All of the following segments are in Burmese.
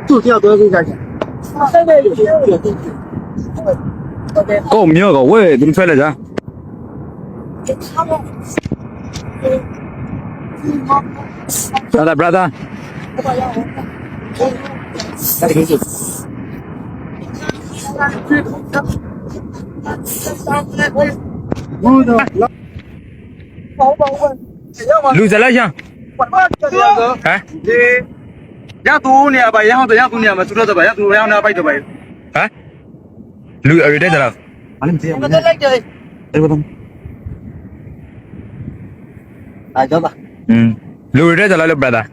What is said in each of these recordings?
就这样多少钱？够没有个喂，怎么出来着？brother，那里可以去。录下来行。哎，要多年吧，然后要多年嘛，做到吧，要多然后那摆着吧。哎，录二代的了。啊，你这样。哎，我懂。来走吧。录二代的了，brother。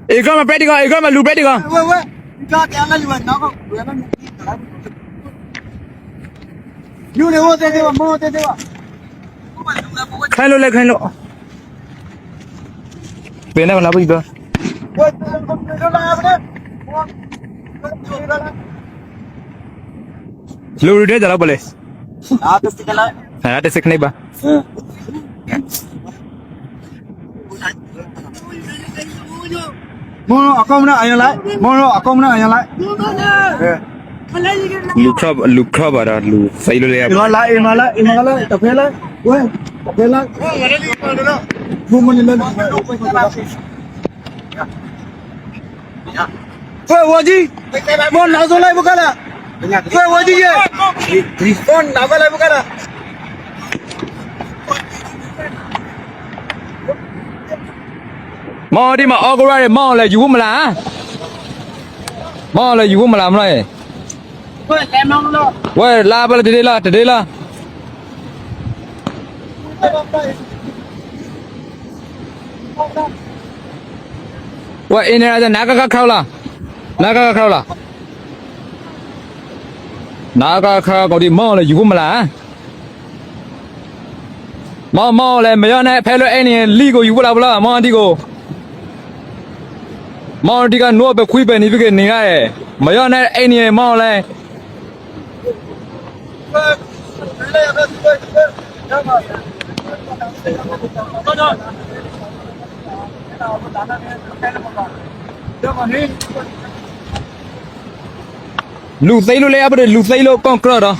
一个嘛，bread个，一个嘛，录bread个。喂，你刚点了有哪个？原来有的我在这吧，没在这吧。看了来看了。别那个拿不一个。我这来不的。录二代的了不嘞？啊，这是个来。哎，这是可以吧？မောင်အကောင်းမနဲ့အရင်လိုက်မောင်အကောင်းမနဲ့အရင်လိုက် လူခရပါတော့လူစိတ်လို့လေ အိမ်မလိုက်အိမ်မလိုက်တဖဲလိုက်ဝဲတဖဲလိုက်ဘုံမနေလဲဝဲဝကြီးမောင်နောက်ဆုံးလိုက်ဘကလားဝဲဝကြီးရဲ့ဒီဖုန်းနောက်လိုက်ဘကလား မော်ဒီမှာအော်ဂရရဲမော်လဲယူမလားမော်လဲယူမလားမလားဝဲလဲမောင်လို့ ဝဲလာပါလေတည်းလားဝဲအင်းရတဲ့နာကခေါက်လားနာကခေါက်လားနာကခေါက်ကိုဒီမော်လဲယူမလားမော်လဲမရနဲ့ဖဲလို့အဲ့နေလီကိုယူလာဗလားမော်ဒီကိုမော်ဒီကနိုးပဲခွေးပဲနေပြီကနေရရဲ့မရနဲ့အဲ့နေမော်လဲလူသိလို့လဲရပါတယ်လူသိလို့ကောင်းကြတော့